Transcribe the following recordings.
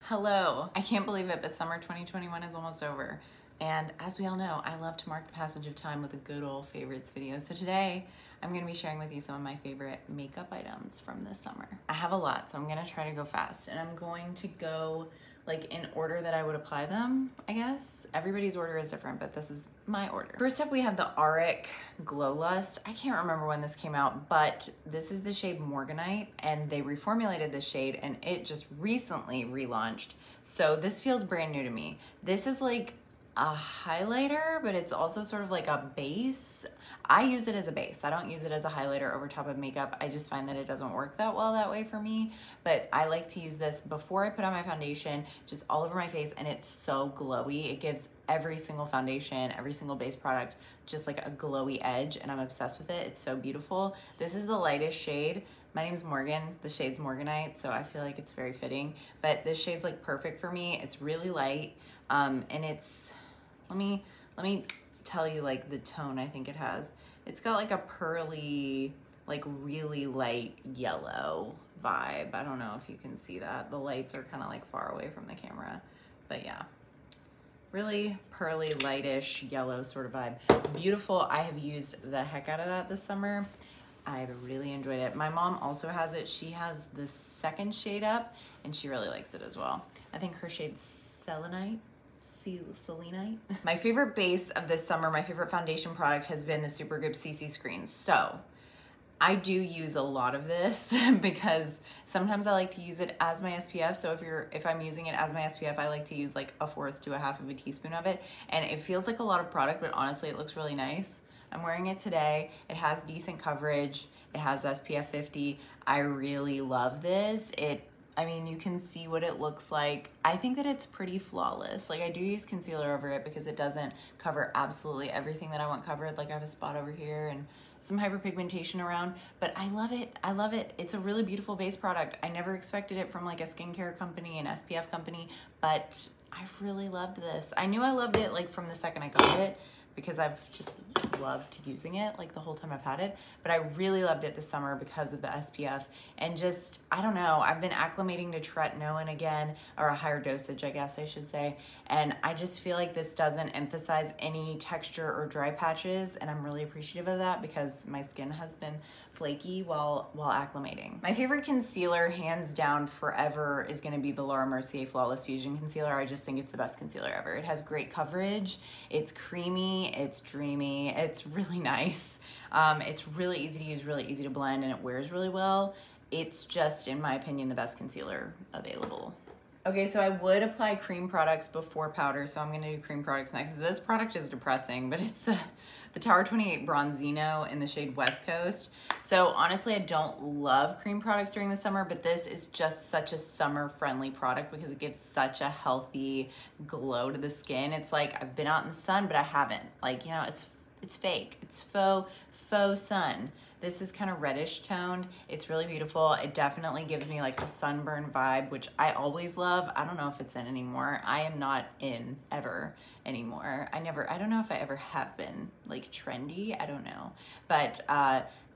Hello. I can't believe it, but summer 2021 is almost over. And as we all know, I love to mark the passage of time with a good old favorites video. So today, I'm gonna be sharing with you some of my favorite makeup items from this summer. I have a lot, so I'm gonna try to go fast. And I'm going to go like in order that I would apply them, I guess. Everybody's order is different, but this is my order. First up, we have the Auric Glow Lust. I can't remember when this came out, but this is the shade Morganite, and they reformulated this shade, and it just recently relaunched. So this feels brand new to me. This is like a highlighter, but it's also sort of like a base. I use it as a base. I don't use it as a highlighter over top of makeup. I just find that it doesn't work that well that way for me, but I like to use this before I put on my foundation, just all over my face, and it's so glowy. It gives every single foundation, every single base product, just like a glowy edge, and I'm obsessed with it. It's so beautiful. This is the lightest shade. My name is Morgan, the shade's Morganite, so I feel like it's very fitting, but this shade's like perfect for me. It's really light, and it's, let me tell you like the tone I think it has. It's got like a pearly, like really light yellow vibe. I don't know if you can see that. The lights are kind of like far away from the camera, but yeah. Really pearly, lightish, yellow sort of vibe. Beautiful. I have used the heck out of that this summer. I've really enjoyed it. My mom also has it. She has the second shade up, and she really likes it as well. I think her shade's Selenite. Selenite. My favorite base of this summer, my favorite foundation product has been the Supergoop CC Screen. So I do use a lot of this because sometimes I like to use it as my SPF. So if I'm using it as my SPF, I like to use like 1/4 to 1/2 of a teaspoon of it. And it feels like a lot of product, but honestly, it looks really nice. I'm wearing it today. It has decent coverage. It has SPF 50. I really love this. I mean, you can see what it looks like. I think that it's pretty flawless. Like, I do use concealer over it because it doesn't cover absolutely everything that I want covered. Like, I have a spot over here and some hyperpigmentation around, but I love it. I love it. It's a really beautiful base product. I never expected it from like a skincare company, an SPF company, but I've really loved this. I knew I loved it like from the second I got it, because I've just loved using it like the whole time I've had it, but I really loved it this summer because of the SPF, and just, I don't know, I've been acclimating to tretinoin again, or a higher dosage, I guess I should say, and I just feel like this doesn't emphasize any texture or dry patches, and I'm really appreciative of that because my skin has been flaky while acclimating. My favorite concealer, hands down forever, is gonna be the Lara Mercier Flawless Fusion Concealer. I just think it's the best concealer ever. It has great coverage, it's creamy, it's dreamy, it's really nice. It's really easy to use, really easy to blend, and it wears really well. It's just, in my opinion, the best concealer available. Okay, so I would apply cream products before powder, so I'm gonna do cream products next. This product is depressing, but it's the Tower 28 Bronzino in the shade West Coast. So honestly, I don't love cream products during the summer, but this is just such a summer-friendly product because it gives such a healthy glow to the skin. It's like, I've been out in the sun, but I haven't. Like, you know, it's fake. It's faux sun. This is kind of reddish toned. It's really beautiful. It definitely gives me like a sunburn vibe, which I always love. I don't know if it's in anymore. I am not in ever anymore. I don't know if I ever have been like trendy. I don't know. But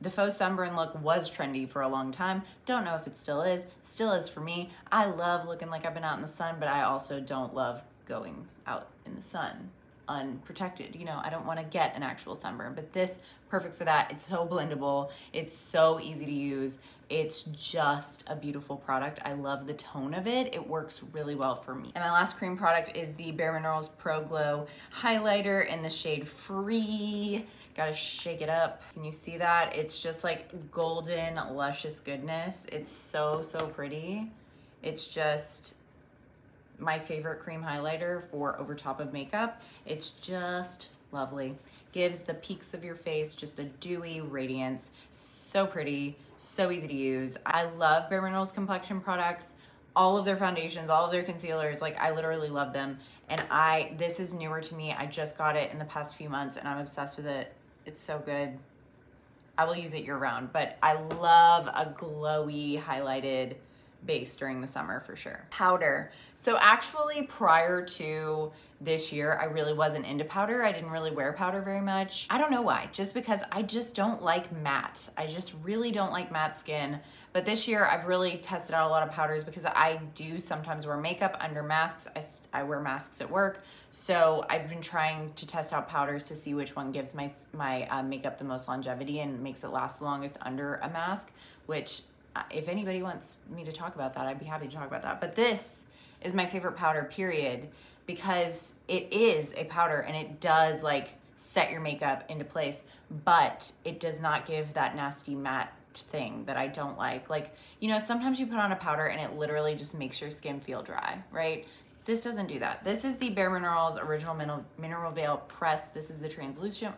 the faux sunburn look was trendy for a long time. Don't know if it still is. Still is for me. I love looking like I've been out in the sun, but I also don't love going out in the sun unprotected. You know, I don't want to get an actual sunburn, but this, perfect for that. It's so blendable. It's so easy to use. It's just a beautiful product. I love the tone of it. It works really well for me. And my last cream product is the bareMinerals Pro Glow Highlighter in the shade Free. Gotta shake it up. Can you see that? It's just like golden, luscious goodness. It's so, so pretty. It's just my favorite cream highlighter for over top of makeup. It's just lovely. Gives the peaks of your face just a dewy radiance. So pretty, so easy to use. I love bareMinerals complexion products. All of their foundations, all of their concealers, like I literally love them. And this is newer to me. I just got it in the past few months and I'm obsessed with it. It's so good. I will use it year round, but I love a glowy highlighted base during the summer for sure. Powder. So actually prior to this year, I really wasn't into powder. I didn't really wear powder very much. I don't know why, just because I just don't like matte. I just really don't like matte skin. But this year I've really tested out a lot of powders because I do sometimes wear makeup under masks. I wear masks at work. So I've been trying to test out powders to see which one gives my makeup the most longevity and makes it last the longest under a mask, which if anybody wants me to talk about that, I'd be happy to talk about that. But this is my favorite powder, period, because it is a powder and it does like set your makeup into place, but it does not give that nasty matte thing that I don't like. Like, you know, sometimes you put on a powder and it literally just makes your skin feel dry, right? This doesn't do that. This is the bareMinerals Original Mineral Veil Press. This is the translucent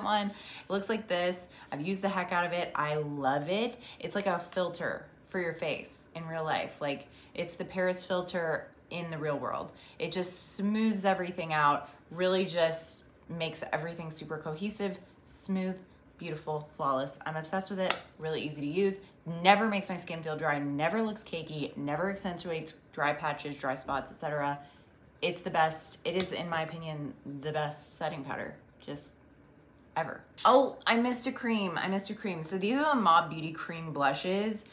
one. It looks like this. I've used the heck out of it. I love it. It's like a filter for your face in real life. Like, it's the Paris filter in the real world. It just smooths everything out, really just makes everything super cohesive, smooth, beautiful, flawless. I'm obsessed with it. Really easy to use. Never makes my skin feel dry, never looks cakey, never accentuates dry patches, dry spots, etc. It's the best. It is, in my opinion, the best setting powder just ever. Oh, I missed a cream. So these are the Mob Beauty cream blushes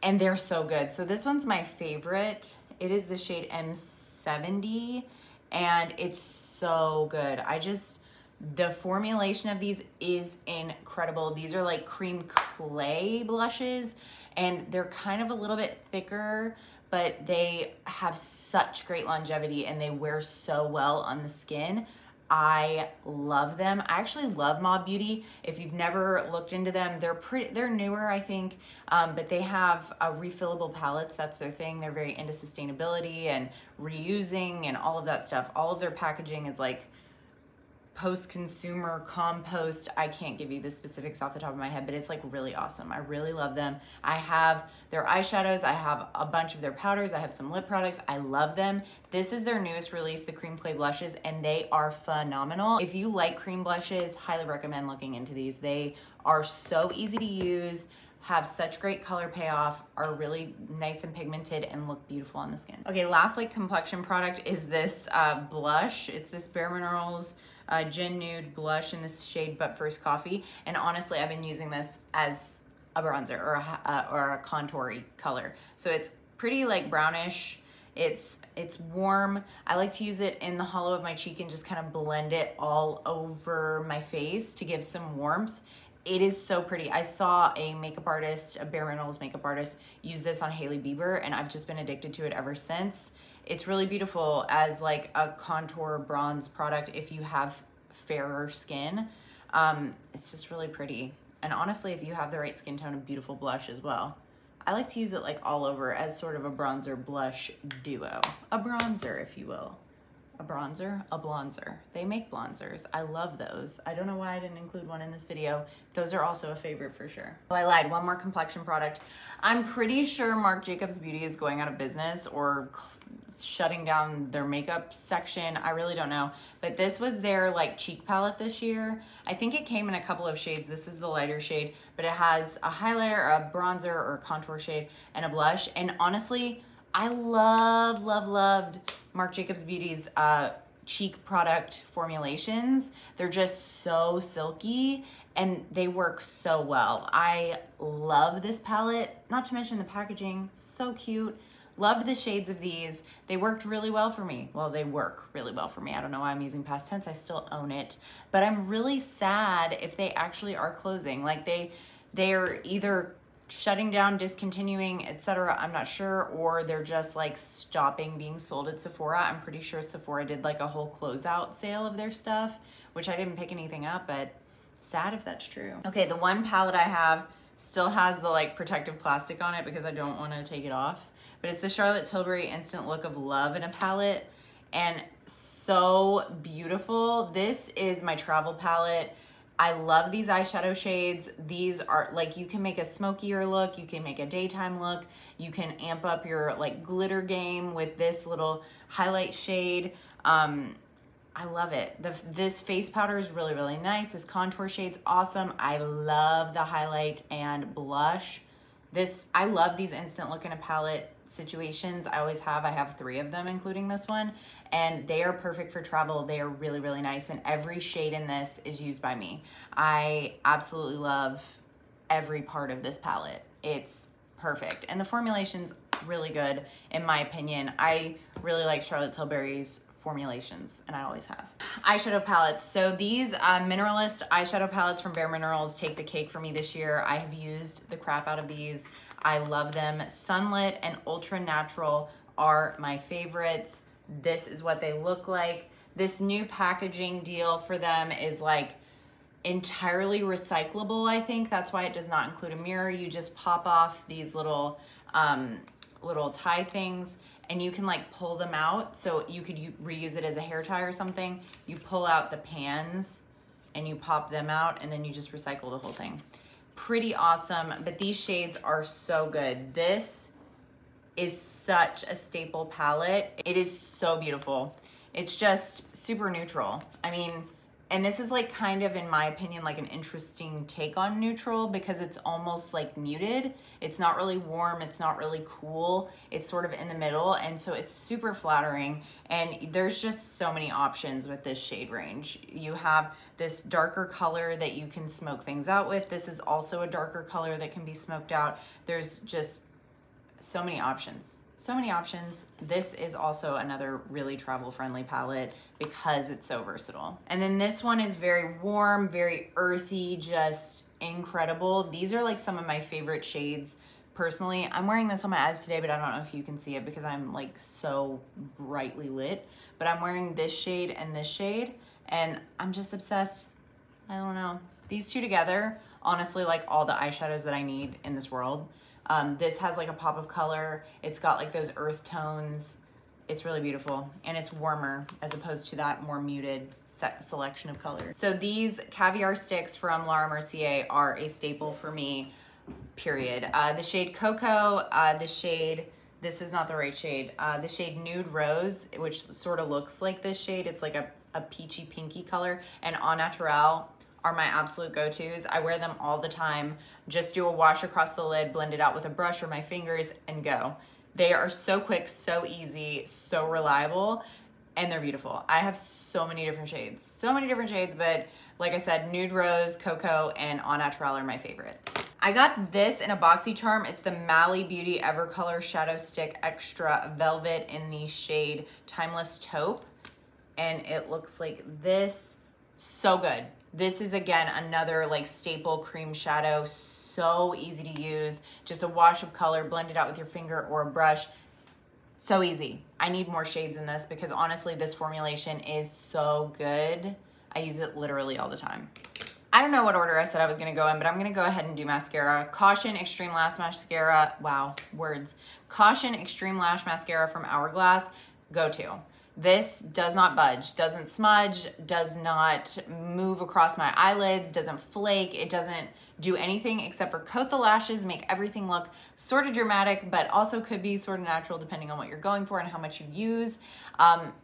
and they're so good. So this one's my favorite. It is the shade M70 and it's so good. The formulation of these is incredible. These are like cream clay blushes and they're kind of a little bit thicker, but they have such great longevity and they wear so well on the skin. I love them. I actually love Mob Beauty. If you've never looked into them, they're newer, I think, but they have refillable palettes. That's their thing. They're very into sustainability and reusing and all of that stuff. All of their packaging is like post-consumer compost. I can't give you the specifics off the top of my head, but it's like really awesome. I really love them. I have their eyeshadows. I have a bunch of their powders. I have some lip products. I love them. This is their newest release, the cream clay blushes, and they are phenomenal. If you like cream blushes, highly recommend looking into these. They are so easy to use, have such great color payoff, are really nice and pigmented, and look beautiful on the skin. Okay, last like complexion product is this blush. It's this bareMinerals Gen Nude Blush in this shade But First Coffee. And honestly, I've been using this as a bronzer or a contoury color. So it's pretty like brownish. It's warm. I like to use it in the hollow of my cheek and just kind of blend it all over my face to give some warmth. It is so pretty. I saw a makeup artist, a bareMinerals makeup artist, use this on Hailey Bieber, and I've just been addicted to it ever since. It's really beautiful as like a contour bronze product if you have fairer skin. It's just really pretty. And honestly, if you have the right skin tone, a beautiful blush as well. I like to use it like all over as sort of a bronzer blush duo. A bronzer, if you will. A bronzer, a blonzer. They make blonzers. I love those. I don't know why I didn't include one in this video. Those are also a favorite for sure. Well, I lied, one more complexion product. I'm pretty sure Marc Jacobs Beauty is going out of business or shutting down their makeup section. I really don't know. But this was their like cheek palette this year. I think it came in a couple of shades. This is the lighter shade, but it has a highlighter, a bronzer or a contour shade, and a blush. And honestly, I loved Marc Jacobs Beauty's cheek product formulations. They're just so silky and they work so well. I love this palette, not to mention the packaging, so cute. Loved the shades of these. They worked really well for me. Well, they work really well for me. I don't know why I'm using past tense. I still own it, but I'm really sad if they actually are closing. Like they're either shutting down, discontinuing, etc. I'm not sure, or they're just like stopping being sold at Sephora. I'm pretty sure Sephora did like a whole closeout sale of their stuff, which I didn't pick anything up, but sad if that's true. Okay, the one palette I have still has the like protective plastic on it because I don't want to take it off, but it's the Charlotte Tilbury Instant Look of Love in a palette, and so beautiful. This is my travel palette. I love these eyeshadow shades. These are like, you can make a smokier look, you can make a daytime look, you can amp up your like glitter game with this little highlight shade. I love it. This face powder is really nice. This contour shade's awesome. I love the highlight and blush. I love these instant look in a palette situations. I always have. I have 3 of them, including this one, and they are perfect for travel. They are really, really nice, and every shade in this is used by me. I absolutely love every part of this palette. It's perfect, and the formulation's really good, in my opinion. I really like Charlotte Tilbury's formulations, and I always have. Eyeshadow palettes. So these Mineralist eyeshadow palettes from bareMinerals take the cake for me this year. I have used the crap out of these. I love them. Sunlit and Ultra Natural are my favorites. This is what they look like. This new packaging deal for them is like entirely recyclable, I think. That's why it does not include a mirror. You just pop off these little tie things, and you can like pull them out. So you could reuse it as a hair tie or something. You pull out the pans and you pop them out, and then you just recycle the whole thing. Pretty awesome, but these shades are so good. This is such a staple palette. It is so beautiful. It's just super neutral. I mean, and this is like kind of, in my opinion, like an interesting take on neutral, because it's almost like muted. It's not really warm, it's not really cool. It's sort of in the middle, and so it's super flattering. And there's just so many options with this shade range. You have this darker color that you can smoke things out with. This is also a darker color that can be smoked out. There's just so many options. So many options. This is also another really travel-friendly palette because it's so versatile. And then this one is very warm, very earthy, just incredible. These are like some of my favorite shades personally. I'm wearing this on my eyes today, but I don't know if you can see it because I'm like so brightly lit. But I'm wearing this shade, and I'm just obsessed. I don't know. These two together, honestly, like all the eyeshadows that I need in this world. This has like a pop of color. It's got like those earth tones. It's really beautiful, and it's warmer as opposed to that more muted selection of colors. So these caviar sticks from Lara Mercier are a staple for me, period. The shade Cocoa, this is not the right shade, the shade Nude Rose, which sort of looks like this shade. It's like a peachy pinky color, and Au Naturel are my absolute go-tos. I wear them all the time. Just do a wash across the lid, blend it out with a brush or my fingers, and go. They are so quick, so easy, so reliable, and they're beautiful. I have so many different shades, but like I said, Nude Rose, Cocoa, and Au Naturel are my favorites. I got this in a BoxyCharm. It's the Mally Beauty Evercolor Shadow Stick Extra Velvet in the shade Timeless Taupe, and it looks like this. So good. This is, again, another like staple cream shadow, so easy to use. Just a wash of color, blend it out with your finger or a brush. So easy. I need more shades in this because honestly, this formulation is so good. I use it literally all the time. I don't know what order I said I was gonna go in, but I'm gonna go ahead and do mascara. Caution Extreme Lash Mascara, wow, words. Caution Extreme Lash Mascara from Hourglass, go-to. This does not budge, doesn't smudge, does not move across my eyelids, doesn't flake, it doesn't do anything except for coat the lashes, make everything look sort of dramatic, but also could be sort of natural depending on what you're going for and how much you use.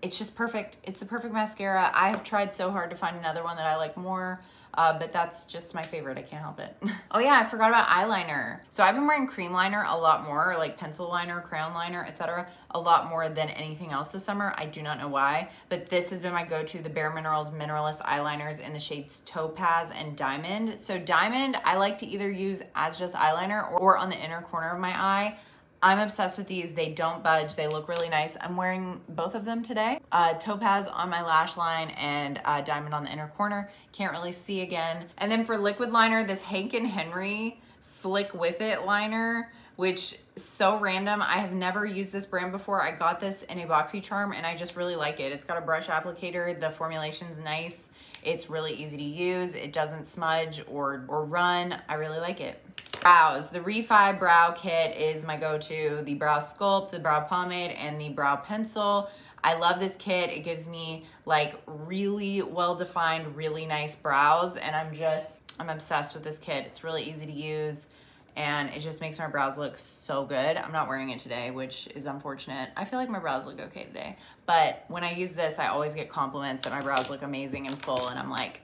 It's just perfect. It's the perfect mascara. I have tried so hard to find another one that I like more, but that's just my favorite. I can't help it. Oh yeah, I forgot about eyeliner. So I've been wearing cream liner a lot more, like pencil liner, crayon liner, etc. a lot more than anything else this summer. I do not know why, but this has been my go-to, the bareMinerals Mineralist eyeliners in the shades Topaz and Diamond. So Diamond, I like to either use as just eyeliner or on the inner corner of my eye. I'm obsessed with these. They don't budge. They look really nice. I'm wearing both of them today. Topaz on my lash line and Diamond on the inner corner. Can't really see again. And then for liquid liner, this Hank & Henry Slick With It liner, which is so random. I have never used this brand before. I got this in a BoxyCharm and I just really like it. It's got a brush applicator. The formulation's nice. It's really easy to use. It doesn't smudge or run. I really like it. Brows. The Refi Brow Kit is my go-to. The Brow Sculpt, the Brow Pomade, and the Brow Pencil. I love this kit. It gives me like really well-defined, really nice brows, and I'm obsessed with this kit. It's really easy to use, and it just makes my brows look so good. I'm not wearing it today, which is unfortunate. I feel like my brows look okay today, but when I use this, I always get compliments that my brows look amazing and full, and I'm like,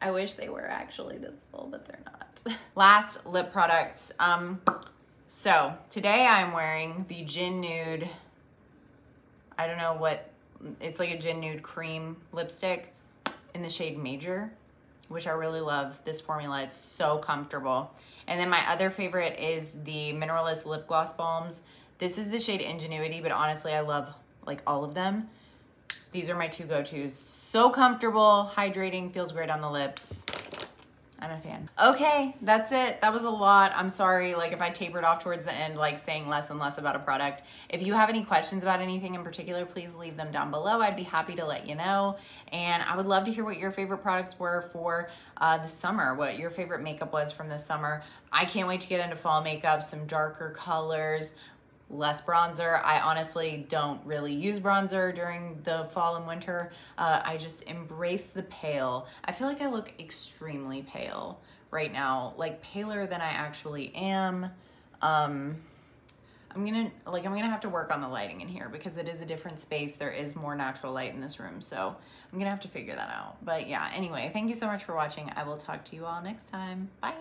I wish they were actually this full, but they're not. Last lip products. So today I'm wearing the Gin Nude, I don't know what, it's like a Gin Nude cream lipstick in the shade Major, which I really love this formula. It's so comfortable. And then my other favorite is the Mineralist Lip Gloss Balms. This is the shade Ingenuity, but honestly, I love like all of them. These are my two go-tos. So comfortable, hydrating, feels great on the lips. I'm a fan. Okay, that's it. That was a lot. I'm sorry, like if I tapered off towards the end, like saying less and less about a product. If you have any questions about anything in particular, please leave them down below. I'd be happy to let you know. And I would love to hear what your favorite products were for the summer, what your favorite makeup was from the summer. I can't wait to get into fall makeup, some darker colors, less bronzer. I honestly don't really use bronzer during the fall and winter. I just embrace the pale. I feel like I look extremely pale right now, like paler than I actually am. I'm gonna have to work on the lighting in here because it is a different space. There is more natural light in this room, so I'm gonna have to figure that out. But yeah, anyway, thank you so much for watching. I will talk to you all next time. Bye.